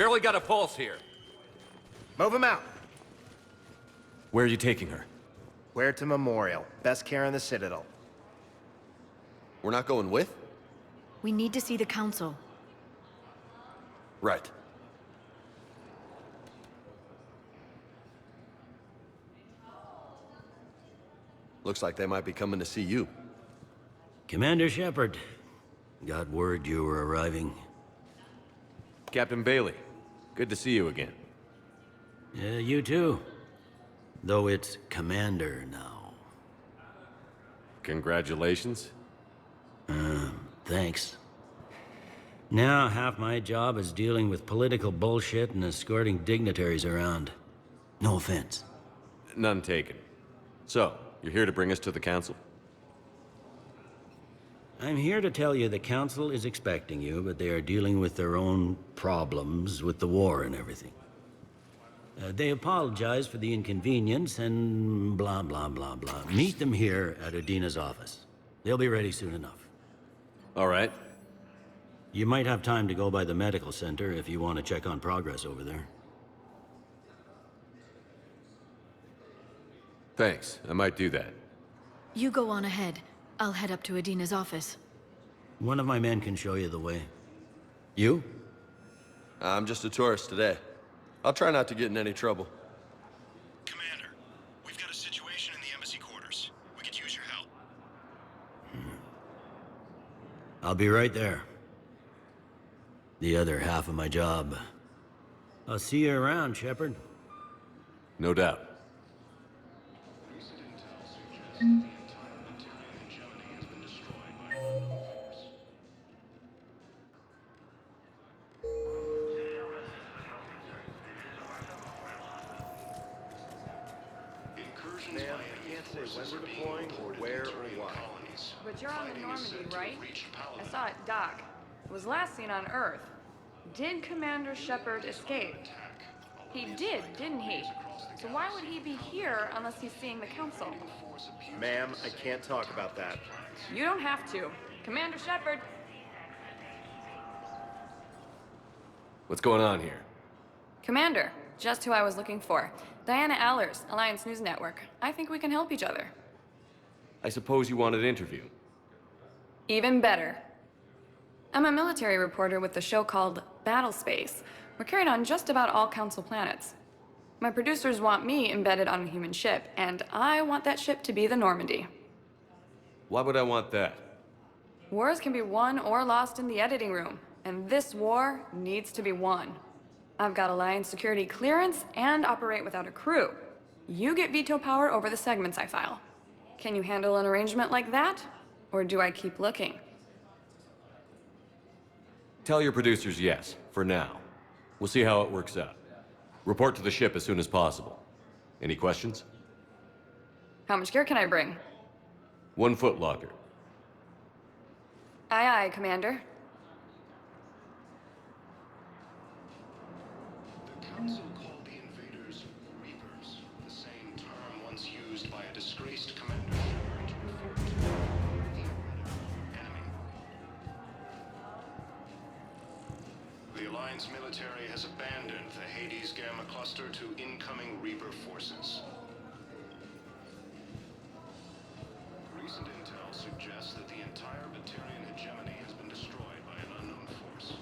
Barely got a pulse here. Move him out. Where are you taking her? Huerta Memorial. Best care in the Citadel. We're not going with? We need to see the Council. Right. Looks like they might be coming to see you. Commander Shepard. Got word you were arriving. Captain Bailey, good to see you again. Yeah, you too. Though it's Commander now. Congratulations. Thanks. Now half my job is dealing with political bullshit and escorting dignitaries around. No offense. None taken. So, you're here to bring us to the Council? I'm here to tell you the Council is expecting you, but they are dealing with their own problems with the war and everything. They apologize for the inconvenience and blah, blah, blah, blah. Meet them here at Udina's office. They'll be ready soon enough. All right. You might have time to go by the medical center if you want to check on progress over there. Thanks, I might do that. You go on ahead. I'll head up to Udina's office. One of my men can show you the way. You? I'm just a tourist today. I'll try not to get in any trouble. Commander, we've got a situation in the embassy quarters. We could use your help. I'll be right there. The other half of my job. I'll see you around, Shepard. No doubt. But you're on the Normandy, right? I saw it dock. It was last seen on Earth. Did Commander Shepard escape? He did, didn't he? So why would he be here unless he's seeing the Council? Ma'am, I can't talk about that. You don't have to. Commander Shepard! What's going on here? Commander, just who I was looking for. Diana Allers, Alliance News Network. I think we can help each other. I suppose you wanted an interview. Even better. I'm a military reporter with the show called Battle Space. We're carried on just about all Council planets. My producers want me embedded on a human ship, and I want that ship to be the Normandy. Why would I want that? Wars can be won or lost in the editing room, and this war needs to be won. I've got Alliance security clearance and operate without a crew. You get veto power over the segments I file. Can you handle an arrangement like that? Or do I keep looking? Tell your producers yes, for now. We'll see how it works out. Report to the ship as soon as possible. Any questions? How much gear can I bring? 1 foot locker. Aye, aye, Commander. The Council called the invaders Reapers, the same term once used by a disgraced Commander Shepard to refer to the theoretical enemy. The Alliance military has abandoned the Hades Gamma cluster to incoming Reaper forces. Recent intel suggests that the entire Batarian hegemony has been destroyed by an unknown force.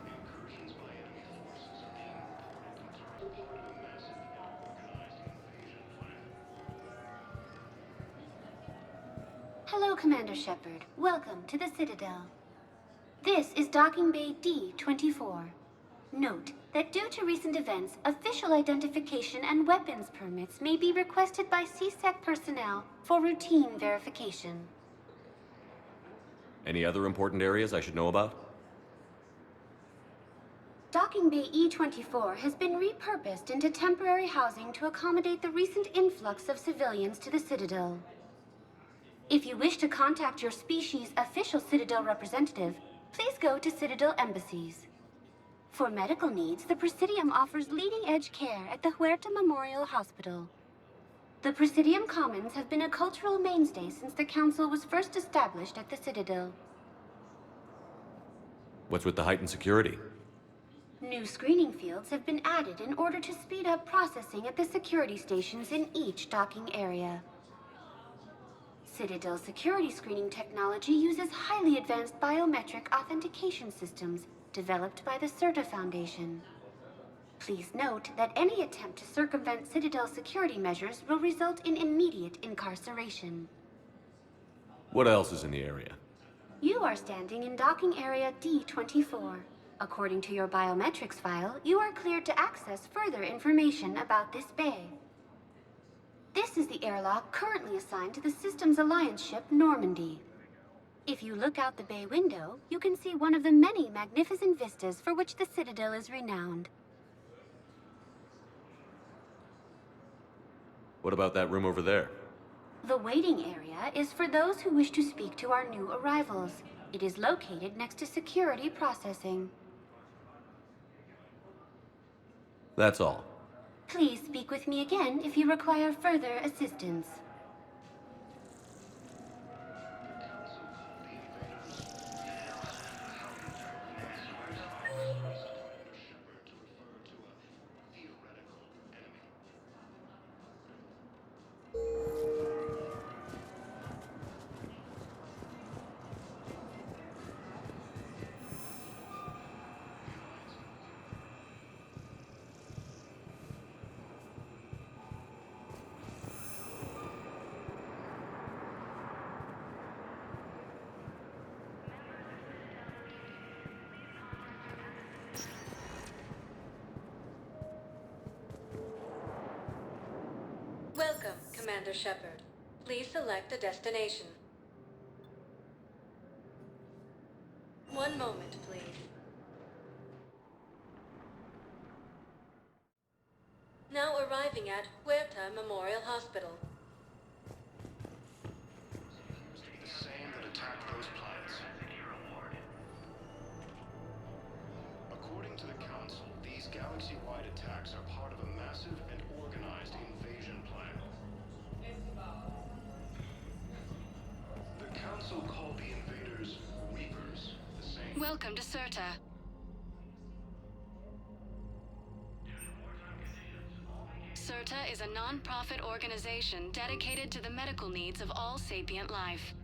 Incursions by enemy forces are being reported to part of a massive organized invasion plan. Hello, Commander Shepard. Welcome to the Citadel. This is Docking Bay D-24. Note that due to recent events, official identification and weapons permits may be requested by CSEC personnel for routine verification. Any other important areas I should know about? Docking Bay E-24 has been repurposed into temporary housing to accommodate the recent influx of civilians to the Citadel. If you wish to contact your species' official Citadel representative, please go to Citadel Embassies. For medical needs, the Presidium offers leading-edge care at the Huerta Memorial Hospital. The Presidium Commons have been a cultural mainstay since the Council was first established at the Citadel. What's with the heightened security? New screening fields have been added in order to speed up processing at the security stations in each docking area. Citadel security screening technology uses highly advanced biometric authentication systems developed by the CERTA Foundation. Please note that any attempt to circumvent Citadel security measures will result in immediate incarceration. What else is in the area? You are standing in docking area D24. According to your biometrics file, you are cleared to access further information about this bay. This is the airlock currently assigned to the Systems Alliance ship Normandy. If you look out the bay window, you can see one of the many magnificent vistas for which the Citadel is renowned. What about that room over there? The waiting area is for those who wish to speak to our new arrivals. It is located next to security processing. That's all. Please speak with me again if you require further assistance. Welcome, Commander Shepard. Please select a destination. One moment, please. Now arriving at Huerta Memorial Hospital. Appears to be the same that attacked those planets. According to the Council, these galaxy-wide attacks are part of a massive and organized invasion plan. The Council called the invaders Reapers, the same. Welcome to CERTA. CERTA is a non-profit organization dedicated to the medical needs of all sapient life.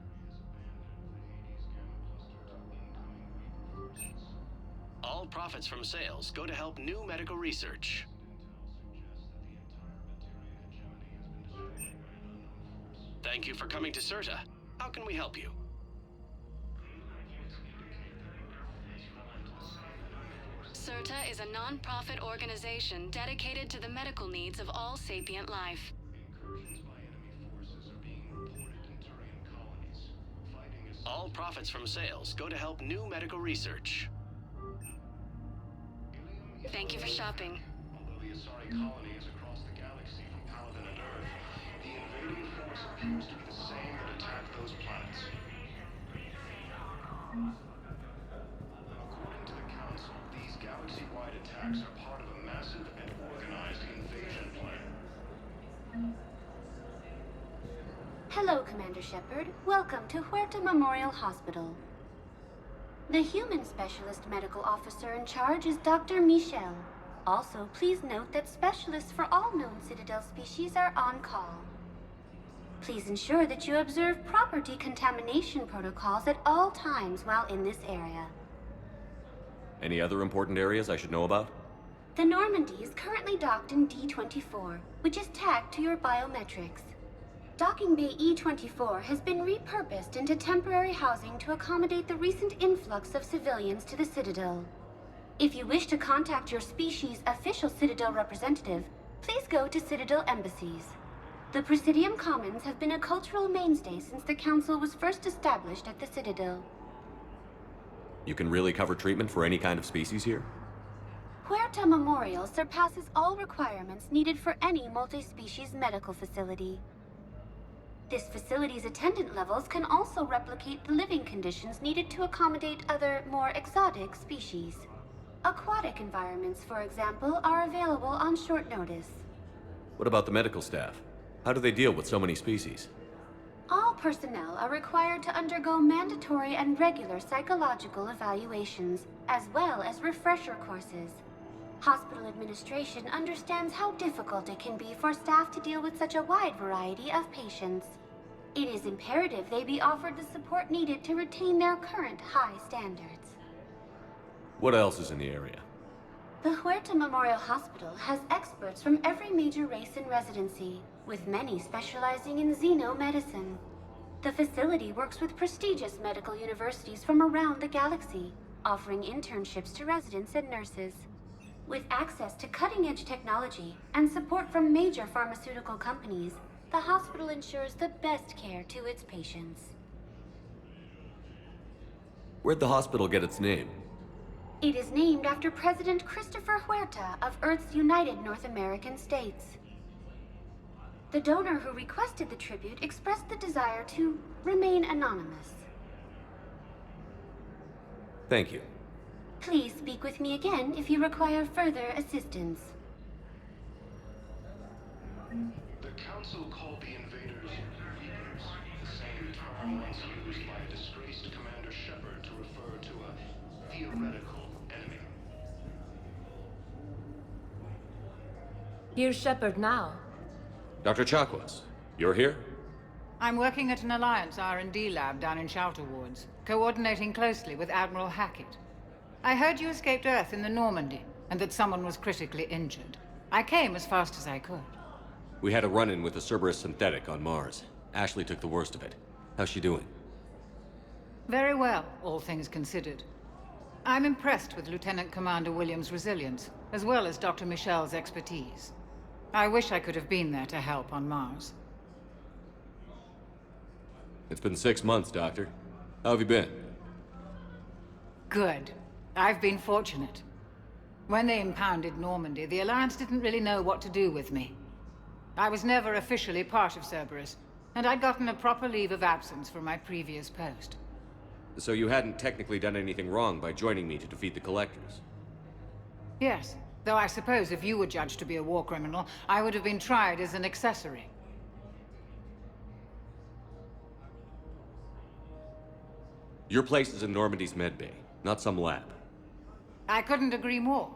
All profits from sales go to help new medical research. Thank you for coming to CERTA. How can we help you? CERTA is a non-profit organization dedicated to the medical needs of all sapient life. Incursions by enemy forces are being reported in Turian colonies. Fighting is All profits from sales go to help new medical research. Thank you for shopping. Although the Asari colony is across the galaxy from Paladin and Earth, the invading force appears to be the same that attacked those planets. According to the Council, these galaxy-wide attacks are part of a massive and organized invasion plan. Hello, Commander Shepard. Welcome to Huerta Memorial Hospital. The human specialist medical officer in charge is Dr. Michel. Also, please note that specialists for all known Citadel species are on call. Please ensure that you observe proper decontamination protocols at all times while in this area. Any other important areas I should know about? The Normandy is currently docked in D24, which is tagged to your biometrics. Docking Bay E24 has been repurposed into temporary housing to accommodate the recent influx of civilians to the Citadel. If you wish to contact your species' official Citadel representative, please go to Citadel Embassies. The Presidium Commons have been a cultural mainstay since the Council was first established at the Citadel. You can really cover treatment for any kind of species here? Huerta Memorial surpasses all requirements needed for any multi-species medical facility. This facility's attendant levels can also replicate the living conditions needed to accommodate other, more exotic species. Aquatic environments, for example, are available on short notice. What about the medical staff? How do they deal with so many species? All personnel are required to undergo mandatory and regular psychological evaluations, as well as refresher courses. Hospital administration understands how difficult it can be for staff to deal with such a wide variety of patients. It is imperative they be offered the support needed to retain their current high standards. What else is in the area? The Huerta Memorial Hospital has experts from every major race in residency, with many specializing in xenomedicine. The facility works with prestigious medical universities from around the galaxy, offering internships to residents and nurses. With access to cutting-edge technology and support from major pharmaceutical companies, the hospital ensures the best care to its patients. Where'd the hospital get its name? It is named after President Christopher Huerta of Earth's United North American States. The donor who requested the tribute expressed the desire to remain anonymous. Thank you. Please speak with me again if you require further assistance. The Council called the invaders Reapers, the same term once used by a disgraced Commander Shepard to refer to a theoretical enemy. Here's Shepard now. Dr. Chakwas, you're here? I'm working at an Alliance R&D lab down in Shelter Wards, coordinating closely with Admiral Hackett. I heard you escaped Earth in the Normandy, and that someone was critically injured. I came as fast as I could. We had a run-in with a Cerberus synthetic on Mars. Ashley took the worst of it. How's she doing? Very well, all things considered. I'm impressed with Lieutenant Commander Williams' resilience, as well as Dr. Michel's expertise. I wish I could have been there to help on Mars. It's been 6 months, Doctor. How have you been? Good. I've been fortunate. When they impounded Normandy, the Alliance didn't really know what to do with me. I was never officially part of Cerberus, and I'd gotten a proper leave of absence from my previous post. So you hadn't technically done anything wrong by joining me to defeat the Collectors? Yes, though I suppose if you were judged to be a war criminal, I would have been tried as an accessory. Your place is in Normandy's medbay, not some lab. I couldn't agree more.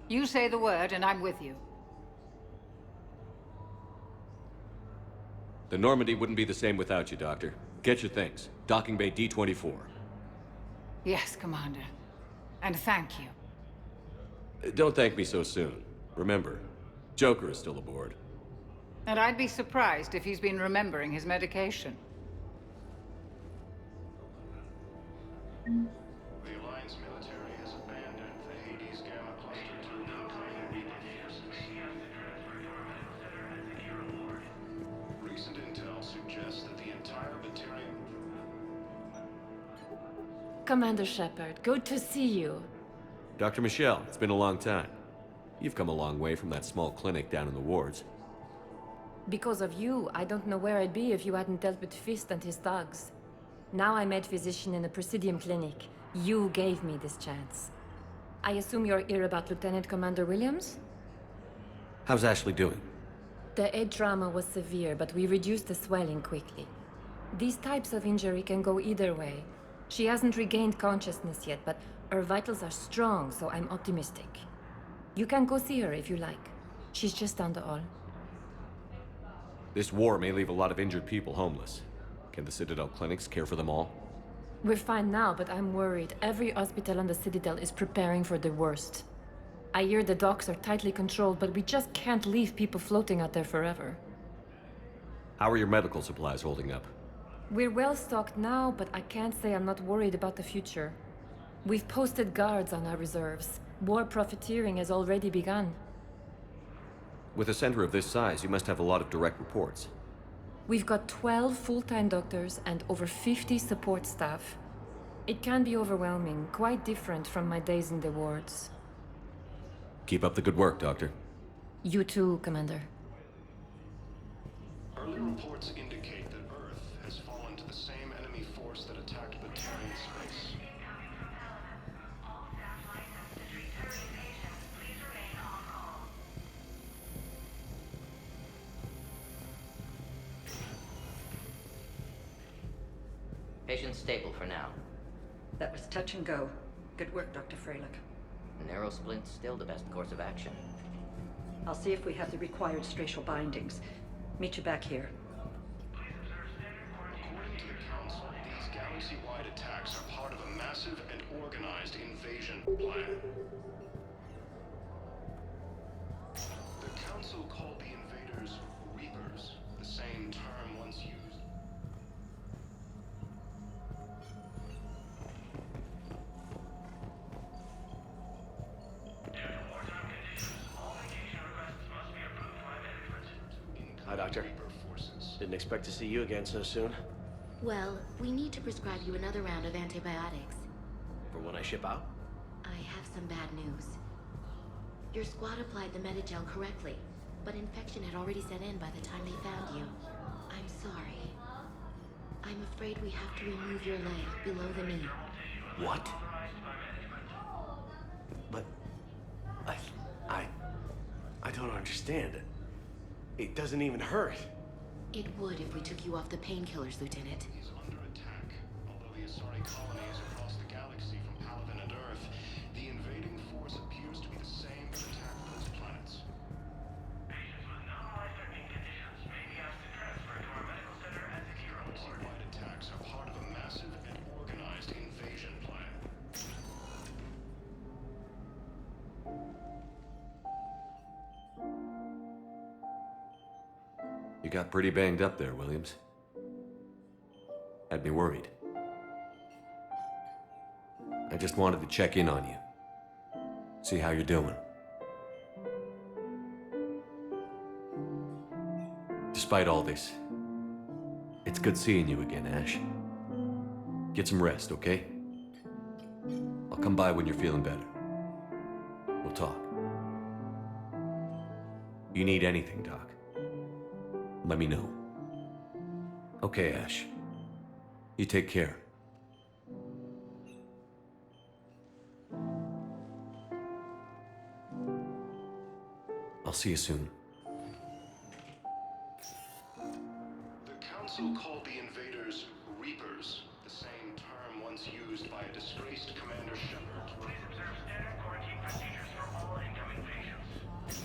You say the word, and I'm with you. The Normandy wouldn't be the same without you, Doctor. Get your things. Docking Bay D-24. Yes, Commander. And thank you. Don't thank me so soon. Remember, Joker is still aboard. And I'd be surprised if he's been remembering his medication. The Alliance military has abandoned the Hades Gamma Cluster to incoming Reaper forces. Recent intel suggests that the entire battalion... Commander Shepard, good to see you. Dr. Michelle, it's been a long time. You've come a long way from that small clinic down in the wards. Because of you, I don't know where I'd be if you hadn't dealt with Fist and his thugs. Now I'm head physician in a Presidium clinic. You gave me this chance. I assume you're here about Lieutenant Commander Williams? How's Ashley doing? The head trauma was severe, but we reduced the swelling quickly. These types of injury can go either way. She hasn't regained consciousness yet, but her vitals are strong, so I'm optimistic. You can go see her if you like. She's just down the hall. This war may leave a lot of injured people homeless. Can the Citadel clinics care for them all? We're fine now, but I'm worried. Every hospital on the Citadel is preparing for the worst. I hear the docks are tightly controlled, but we just can't leave people floating out there forever. How are your medical supplies holding up? We're well stocked now, but I can't say I'm not worried about the future. We've posted guards on our reserves. War profiteering has already begun. With a center of this size, you must have a lot of direct reports. We've got 12 full-time doctors and over 50 support staff. It can be overwhelming, quite different from my days in the wards. Keep up the good work, Doctor. You too, Commander. Early reports indicate that Earth has fallen to the same enemy force that attacked Battalion Space. Patient's stable for now. That was touch and go. Good work, Dr. Freilich. Narrow splint's still the best course of action. I'll see if we have the required spatial bindings. Meet you back here. According to the Council, these galaxy-wide attacks are part of a massive and organized invasion plan. The Council called the invaders Reapers, the same term once used. Hi, Doctor. Didn't expect to see you again so soon. Well, we need to prescribe you another round of antibiotics. For when I ship out? I have some bad news. Your squad applied the Medigel correctly, but infection had already set in by the time they found you. I'm sorry. I'm afraid we have to remove your leg below the knee. What? But... I don't understand. It doesn't even hurt. It would if we took you off the painkillers, Lieutenant. Is under attack. Although the Asari colonies across the galaxy from Paragon and Earth, the invading force appears to be the same that attacked those planets. Patients with non-life-threatening conditions may be asked to transfer to our medical center at the Kira Ward. Galaxy-wide attacks are part of a massive and organized invasion plan. You got pretty banged up there, Williams. Had me worried. I just wanted to check in on you. See how you're doing. Despite all this, it's good seeing you again, Ash. Get some rest, okay? I'll come by when you're feeling better. We'll talk. You need anything, Doc, let me know. Okay, Ash. You take care. I'll see you soon. The Council called the invaders Reapers, the same term once used by a disgraced Commander Shepard. Please observe standard quarantine procedures for all incoming patients.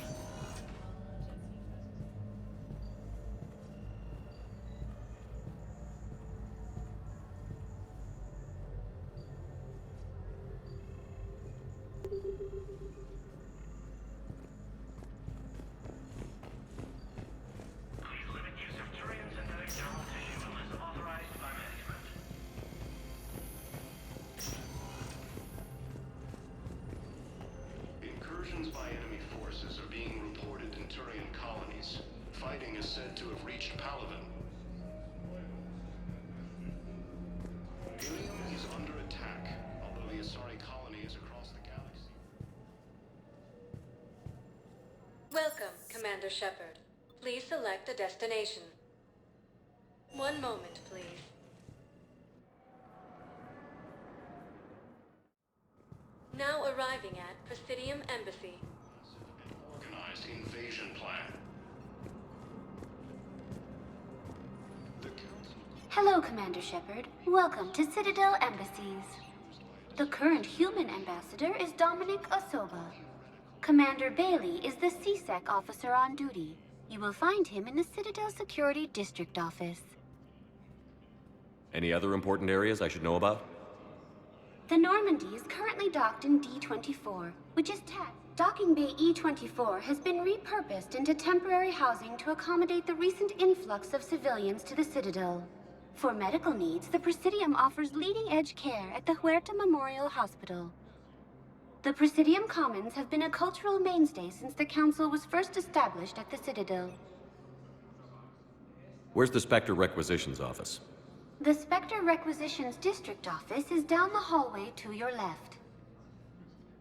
Please limit use of Turian synthetic dermal tissue unless authorized by management. Incursions by enemy forces are being reported in Turian colonies. Fighting is said to have reached Palaven. Ilium is under attack, although the Asari colony is across the galaxy. Welcome, Commander Shepard. Please select a destination. One moment, please. Now arriving at Presidium Embassy. An organized invasion plan. The Council... Hello, Commander Shepard. Welcome to Citadel Embassies. The current human ambassador is Dominic Osoba. Commander Bailey is the CSEC officer on duty. You will find him in the Citadel Security District Office. Any other important areas I should know about? The Normandy is currently docked in D-24, which is tagged. Docking Bay E-24 has been repurposed into temporary housing to accommodate the recent influx of civilians to the Citadel. For medical needs, the Presidium offers leading-edge care at the Huerta Memorial Hospital. The Presidium Commons have been a cultural mainstay since the Council was first established at the Citadel. Where's the Spectre Requisitions Office? The Spectre Requisitions District Office is down the hallway to your left.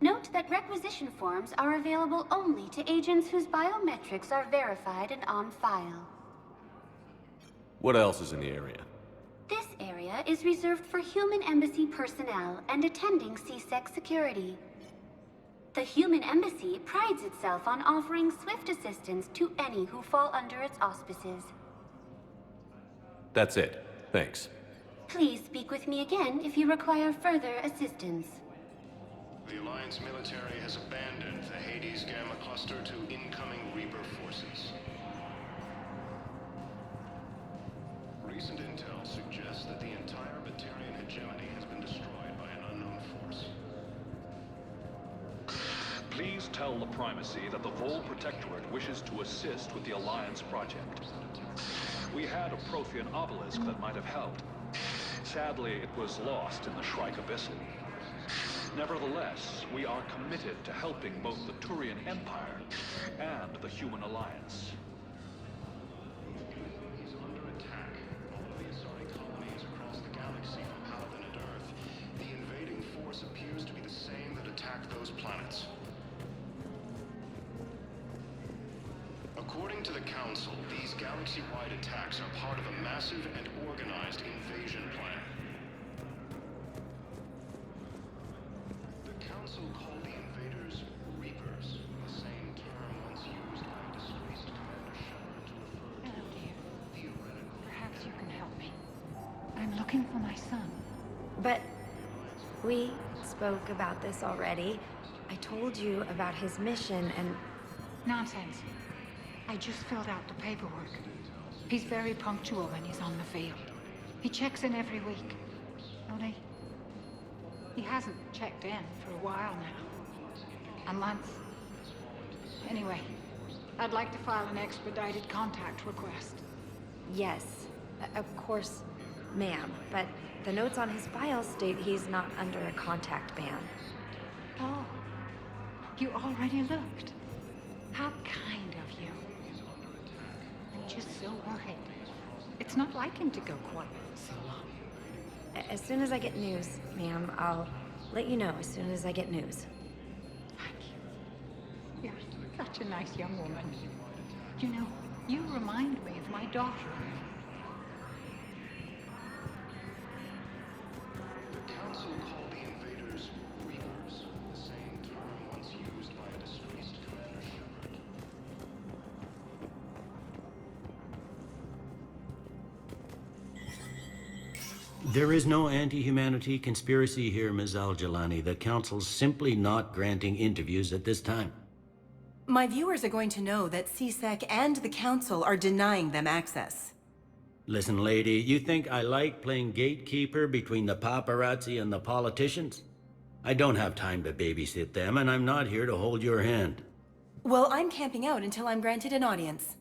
Note that requisition forms are available only to agents whose biometrics are verified and on file. What else is in the area? This area is reserved for human embassy personnel and attending CSEC security. The human embassy prides itself on offering swift assistance to any who fall under its auspices. That's it. Thanks. Please speak with me again if you require further assistance. The Alliance military has abandoned the Hades Gamma cluster to incoming Reaper forces. Recent intel suggests that the entire Batarian hegemony has been destroyed by an unknown force. Please tell the Primacy that the Vol Protectorate wishes to assist with the Alliance project. We had a Prothean obelisk that might have helped. Sadly, it was lost in the Shrike Abyssal. Nevertheless, we are committed to helping both the Turian Empire and the Human Alliance. He's under attack. All of the Asari colonies across the galaxy from Paladin and Earth. The invading force appears to be the same that attacked those planets. According to the Council, these galaxy-wide attacks are part of a massive and organized invasion plan. The Council called the invaders Reapers, the same term once used by a disgraced Commander Shepard to refer to Hello, dear. theoretical... Perhaps you can help me. I'm looking for my son. But we spoke about this already. I told you about his mission and... Nonsense. I just filled out the paperwork. He's very punctual when he's on the field. He checks in every week. Only, he hasn't checked in for a while now. A month. Anyway, I'd like to file an expedited contact request. Yes, of course, ma'am. But the notes on his file state he's not under a contact ban. Oh, you already looked. How kind of you. I'm just so worried. It's not like him to go quiet so long. As soon as I get news, ma'am, I'll let you know as soon as I get news. Thank you. You're such a nice young woman. You know, you remind me of my daughter. The Council called the invaders Reapers, the same term once used by a disgraced Commander Shepard. There is no anti-humanity conspiracy here, Ms. al-Jillani. The Council's simply not granting interviews at this time. My viewers are going to know that CSEC and the Council are denying them access. Listen, lady, you think I like playing gatekeeper between the paparazzi and the politicians? I don't have time to babysit them, and I'm not here to hold your hand. Well, I'm camping out until I'm granted an audience.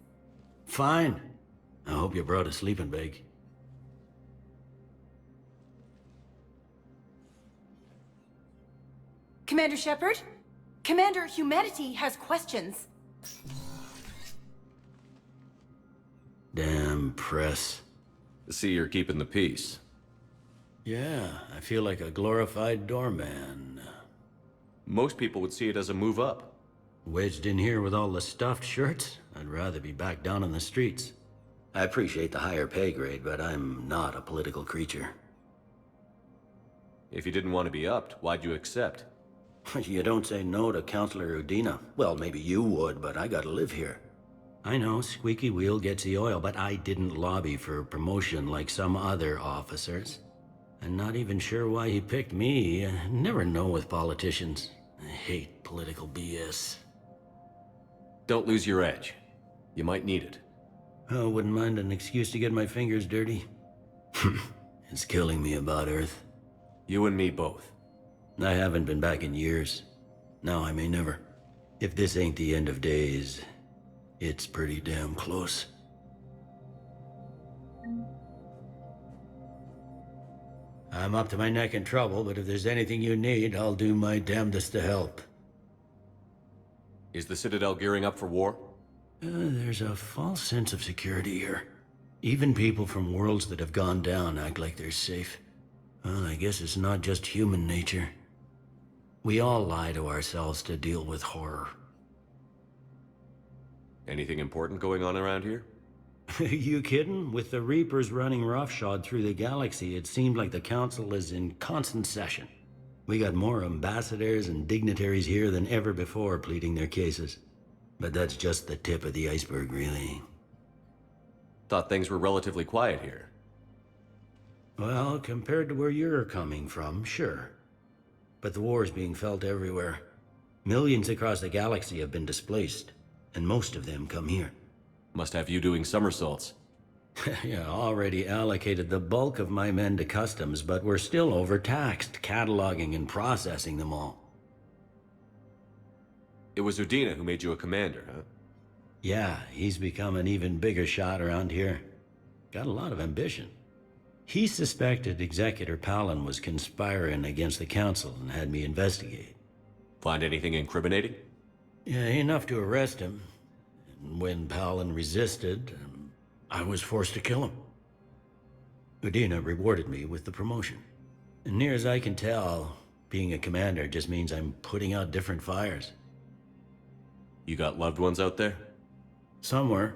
Fine. I hope you brought a sleeping bag. Commander Shepard? Commander Humanity has questions. Damn press. See, you're keeping the peace. Yeah, I feel like a glorified doorman. Most people would see it as a move up. Wedged in here with all the stuffed shirts? I'd rather be back down in the streets. I appreciate the higher pay grade, but I'm not a political creature. If you didn't want to be upped, why'd you accept? You don't say no to Counselor Udina. Well, maybe you would, but I gotta live here. I know, squeaky wheel gets the oil, but I didn't lobby for promotion like some other officers. I'm not even sure why he picked me. I never know with politicians. I hate political BS. Don't lose your edge. You might need it. Oh, wouldn't mind an excuse to get my fingers dirty. It's killing me about Earth. You and me both. I haven't been back in years. Now I may never. If this ain't the end of days, it's pretty damn close. I'm up to my neck in trouble, but if there's anything you need, I'll do my damnedest to help. Is the Citadel gearing up for war? There's a false sense of security here. Even people from worlds that have gone down act like they're safe. Well, I guess it's not just human nature. We all lie to ourselves to deal with horror. Anything important going on around here? You kidding? With the Reapers running roughshod through the galaxy, it seemed like the Council is in constant session. We got more ambassadors and dignitaries here than ever before pleading their cases. But that's just the tip of the iceberg, really. Thought things were relatively quiet here. Well, compared to where you're coming from, sure. But the war is being felt everywhere. Millions across the galaxy have been displaced, and most of them come here. Must have you doing somersaults. Yeah, already allocated the bulk of my men to customs, but we're still overtaxed, cataloging and processing them all. It was Udina who made you a commander, huh? Yeah, he's become an even bigger shot around here. Got a lot of ambition. He suspected Executor Palin was conspiring against the Council and had me investigate. Find anything incriminating? Yeah, enough to arrest him. And when Palin resisted, I was forced to kill him. Udina rewarded me with the promotion. And near as I can tell, being a commander just means I'm putting out different fires. You got loved ones out there? Somewhere.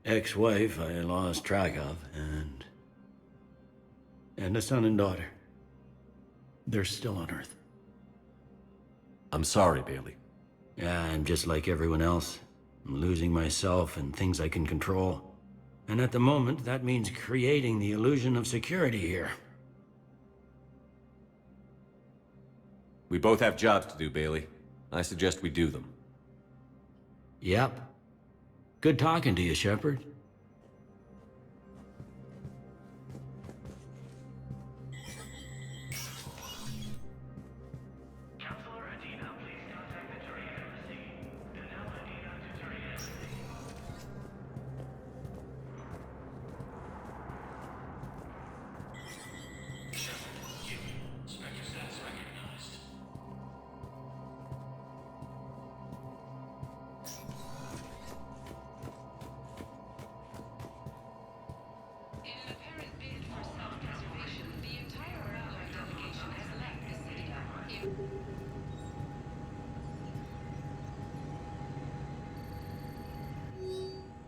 Ex-wife I lost track of, and a son and daughter. They're still on Earth. I'm sorry, Bailey. Yeah, I'm just like everyone else. I'm losing myself and things I can control. And at the moment, that means creating the illusion of security here. We both have jobs to do, Bailey. I suggest we do them. Yep. Good talking to you, Shepard. Counselor Udina, please contact the Turian Embassy. Denell Udina to Turian Embassy. Spectre status recognized. In an apparent bid for self-preservation, the entire Paragon delegation has left the Citadel.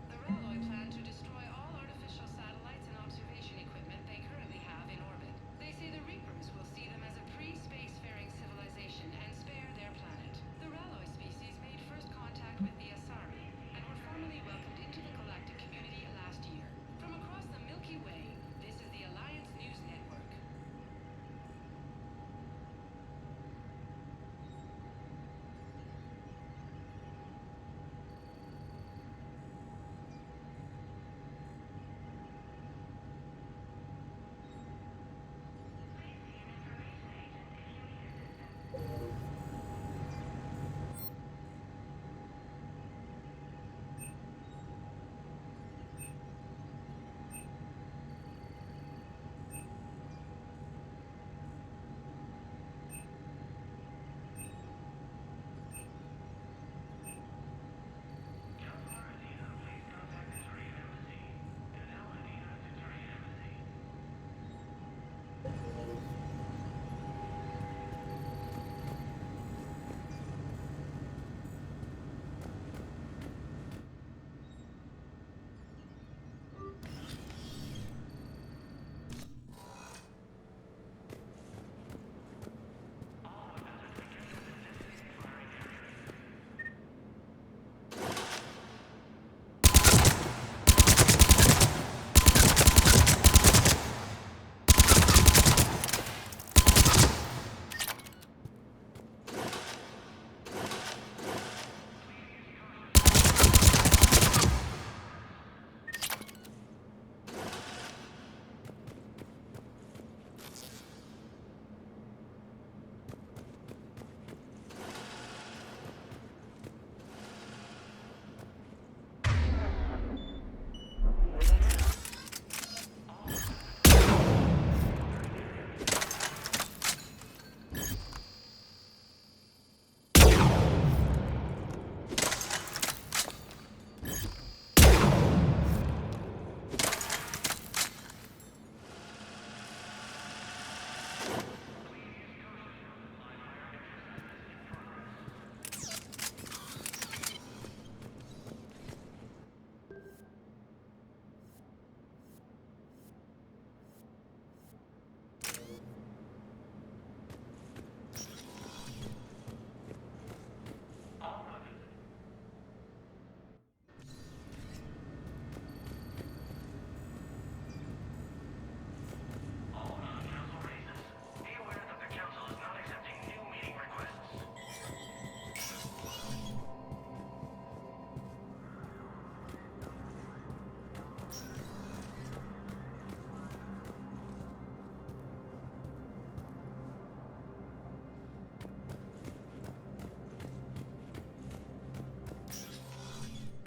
The Ralloy plan to destroy all artificial satellites and observation equipment they currently have in orbit. They say the Reapers will see them as a pre-spacefaring civilization and spare their planet. The Ralloy species made first contact with the Asari and were formally welcomed into the galactic community last year. From across the Milky Way, this is the Alliance News Network.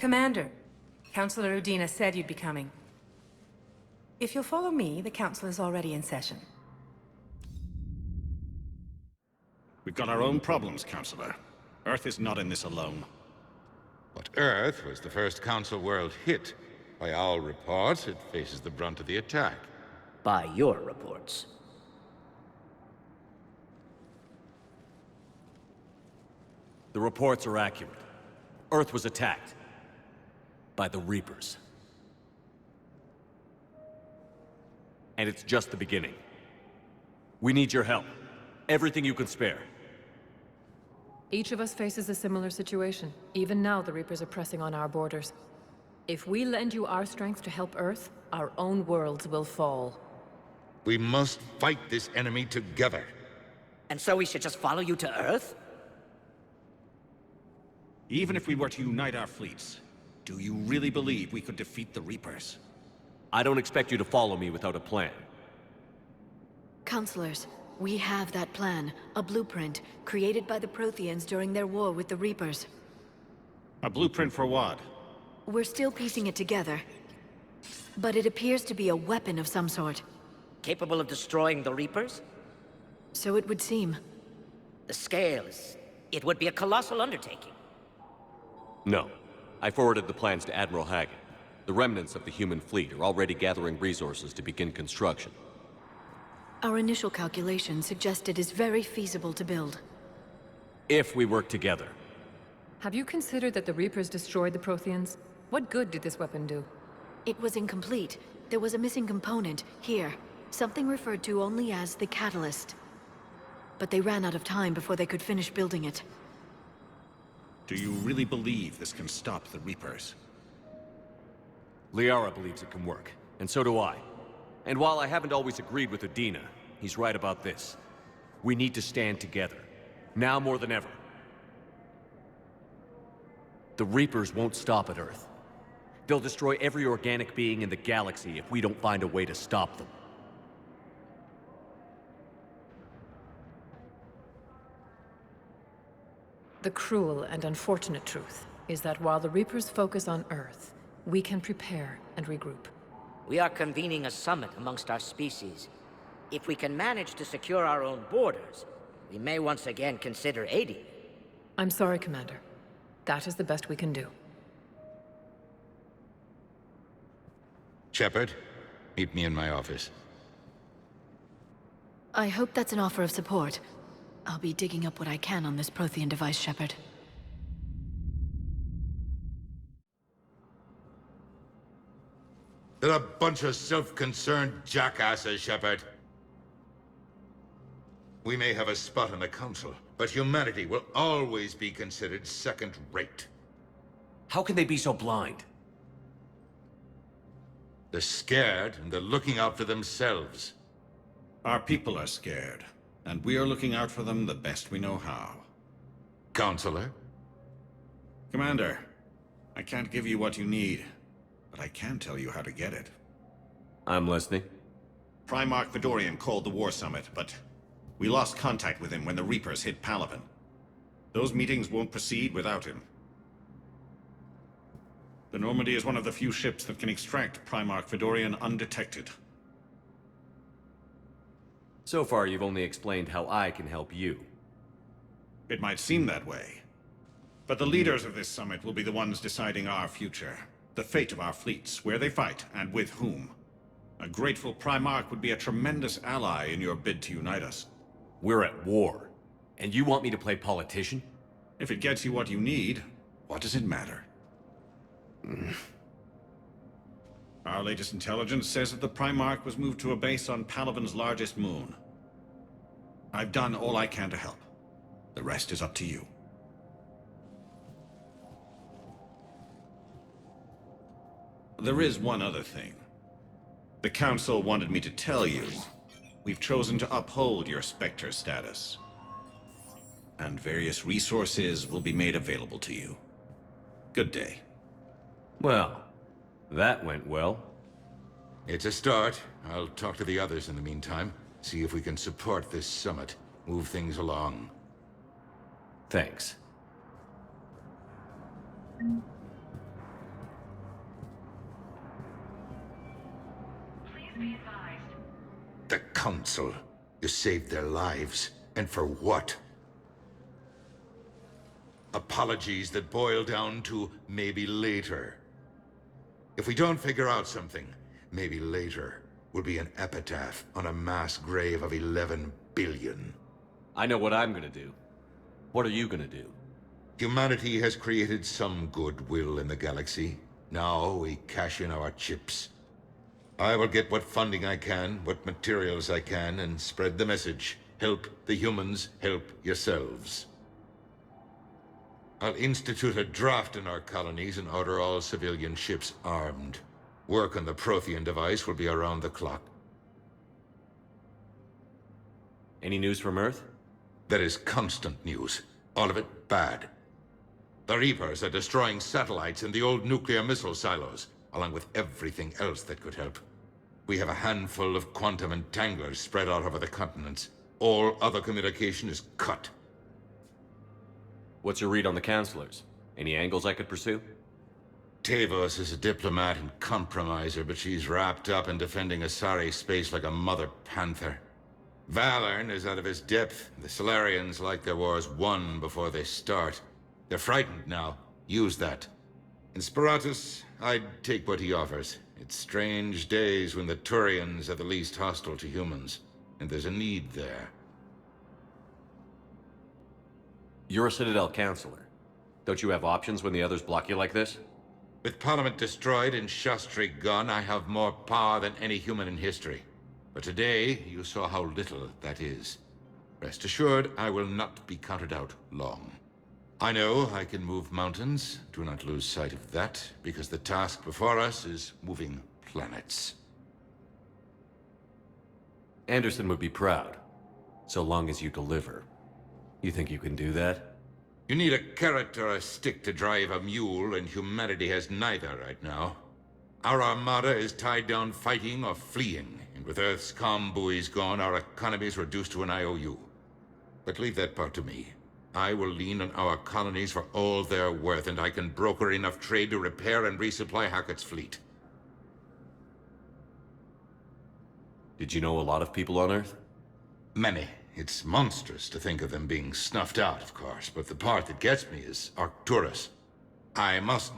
Commander, Councilor Udina said you'd be coming. If you'll follow me, the council is already in session. We've got our own problems, Counselor. Earth is not in this alone. But Earth was the first Council world hit. By all reports, it faces the brunt of the attack. By your reports. The reports are accurate. Earth was attacked. By the Reapers. And it's just the beginning. We need your help. Everything you can spare. Each of us faces a similar situation. Even now, the Reapers are pressing on our borders. If we lend you our strength to help Earth, our own worlds will fall. We must fight this enemy together. And so we should just follow you to Earth? Even if we were to unite our fleets, do you really believe we could defeat the Reapers? I don't expect you to follow me without a plan. Counselors, we have that plan. A blueprint, created by the Protheans during their war with the Reapers. A blueprint for what? We're still piecing it together. But it appears to be a weapon of some sort. Capable of destroying the Reapers? So it would seem. The scale is... it would be a colossal undertaking. No. I forwarded the plans to Admiral Hagen. The remnants of the human fleet are already gathering resources to begin construction. Our initial calculations suggest it is very feasible to build. If we work together. Have you considered that the Reapers destroyed the Protheans? What good did this weapon do? It was incomplete. There was a missing component, here. Something referred to only as the catalyst. But they ran out of time before they could finish building it. Do you really believe this can stop the Reapers? Liara believes it can work, and so do I. And while I haven't always agreed with Udina, he's right about this. We need to stand together. Now more than ever. The Reapers won't stop at Earth. They'll destroy every organic being in the galaxy if we don't find a way to stop them. The cruel and unfortunate truth is that while the Reapers focus on Earth, we can prepare and regroup. We are convening a summit amongst our species. If we can manage to secure our own borders, we may once again consider aiding. I'm sorry, Commander. That is the best we can do. Shepard, meet me in my office. I hope that's an offer of support. I'll be digging up what I can on this Prothean device, Shepard. They're a bunch of self-concerned jackasses, Shepard. We may have a spot on the Council, but humanity will always be considered second-rate. How can they be so blind? They're scared, and they're looking out for themselves. Our people are scared, and we are looking out for them the best we know how. Counselor? Commander, I can't give you what you need, but I can tell you how to get it. I'm listening. Primarch Vidorian called the War Summit, but we lost contact with him when the Reapers hit Palaven. Those meetings won't proceed without him. The Normandy is one of the few ships that can extract Primarch Vidorian undetected. So far, you've only explained how I can help you. It might seem that way. But the leaders of this summit will be the ones deciding our future. The fate of our fleets, where they fight, and with whom. A grateful Primarch would be a tremendous ally in your bid to unite us. We're at war. And you want me to play politician? If it gets you what you need, what does it matter? Our latest intelligence says that the Primarch was moved to a base on Palaven's largest moon. I've done all I can to help. The rest is up to you. There is one other thing. The Council wanted me to tell you, we've chosen to uphold your Spectre status. And various resources will be made available to you. Good day. Well, that went well. It's a start. I'll talk to the others in the meantime. See if we can support this summit. Move things along. Thanks. Council. You saved their lives. And for what? Apologies that boil down to maybe later. If we don't figure out something, maybe later will be an epitaph on a mass grave of 11 billion. I know what I'm gonna do. What are you gonna do? Humanity has created some goodwill in the galaxy. Now we cash in our chips. I will get what funding I can, what materials I can, and spread the message. Help the humans, help yourselves. I'll institute a draft in our colonies and order all civilian ships armed. Work on the Prothean device will be around the clock. Any news from Earth? There is constant news. All of it bad. The Reapers are destroying satellites in the old nuclear missile silos, along with everything else that could help. We have a handful of quantum entanglers spread out over the continents. All other communication is cut. What's your read on the counselors? Any angles I could pursue? Tavos is a diplomat and compromiser, but she's wrapped up in defending Asari space like a mother panther. Valorn is out of his depth. The Solarians like their wars won before they start. They're frightened now. Use that. In Sparatus, I'd take what he offers. It's strange days when the Turians are the least hostile to humans, and there's a need there. You're a Citadel counselor. Don't you have options when the others block you like this? With Parliament destroyed and Shastri gone, I have more power than any human in history. But today, you saw how little that is. Rest assured, I will not be counted out long. I know I can move mountains. Do not lose sight of that, because the task before us is moving planets. Anderson would be proud, so long as you deliver. You think you can do that? You need a carrot or a stick to drive a mule, and humanity has neither right now. Our armada is tied down fighting or fleeing, and with Earth's comm buoys gone, our economy is reduced to an IOU. But leave that part to me. I will lean on our colonies for all they're worth, and I can broker enough trade to repair and resupply Hackett's fleet. Did you know a lot of people on Earth? Many. It's monstrous to think of them being snuffed out, of course, but the part that gets me is Arcturus. I must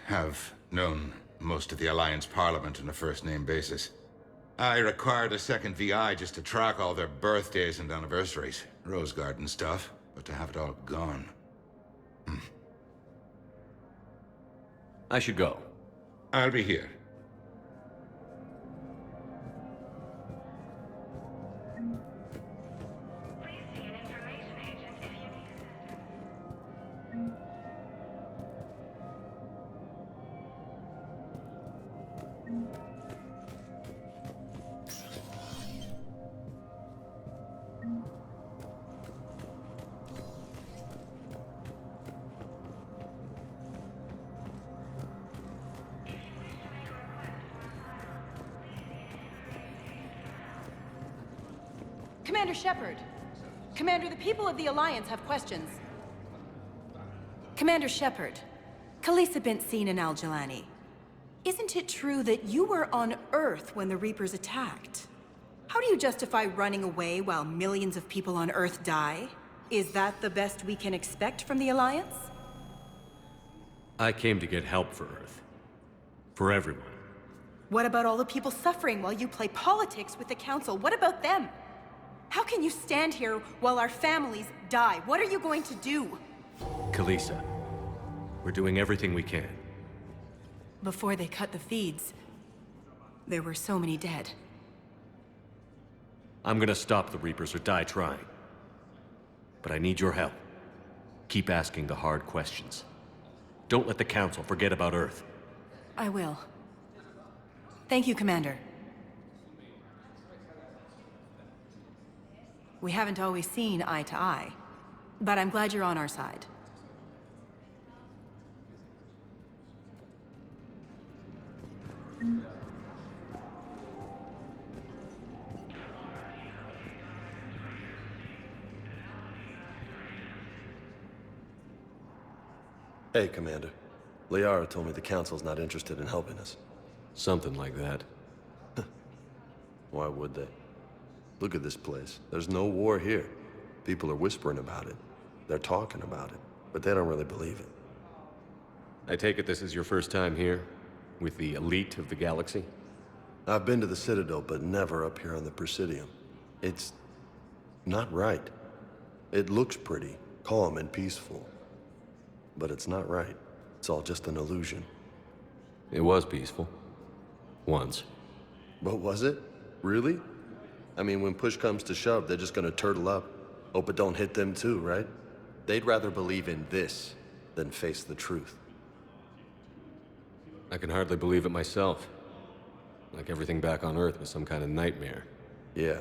have known most of the Alliance Parliament on a first-name basis. I required a second VI just to track all their birthdays and anniversaries. Rose Garden stuff, but to have it all gone. I should go. I'll be here. Commander Shepard! Commander, the people of the Alliance have questions. Commander Shepard, Khalisa been seen in al-Jillani. Isn't it true that you were on Earth when the Reapers attacked? How do you justify running away while millions of people on Earth die? Is that the best we can expect from the Alliance? I came to get help for Earth. For everyone. What about all the people suffering while you play politics with the Council? What about them? How can you stand here while our families die? What are you going to do? Khalisa, we're doing everything we can. Before they cut the feeds, there were so many dead. I'm gonna stop the Reapers or die trying. But I need your help. Keep asking the hard questions. Don't let the Council forget about Earth. I will. Thank you, Commander. We haven't always seen eye to eye, but I'm glad you're on our side. Hey, Commander. Liara told me the Council's not interested in helping us. Something like that. Why would they? Look at this place. There's no war here. People are whispering about it. They're talking about it, but they don't really believe it. I take it this is your first time here? With the elite of the galaxy? I've been to the Citadel, but never up here on the Presidium. It's not right. It looks pretty, calm and peaceful. But it's not right. It's all just an illusion. It was peaceful. Once. But was it? Really? I mean, when push comes to shove, they're just gonna turtle up. Hope it don't hit them too, right? They'd rather believe in this than face the truth. I can hardly believe it myself. Like everything back on Earth was some kind of nightmare. Yeah.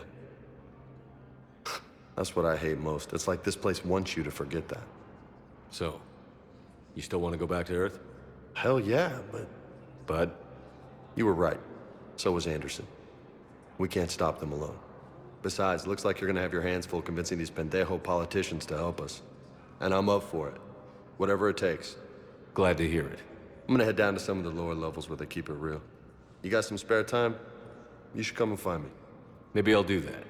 That's what I hate most. It's like this place wants you to forget that. So, you still want to go back to Earth? Hell yeah, but... But? You were right. So was Anderson. We can't stop them alone. Besides, looks like you're gonna have your hands full convincing these pendejo politicians to help us. And I'm up for it. Whatever it takes. Glad to hear it. I'm gonna head down to some of the lower levels where they keep it real. You got some spare time? You should come and find me. Maybe I'll do that.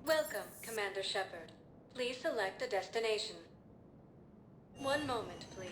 Welcome, Commander Shepard. Please select a destination. One moment, please.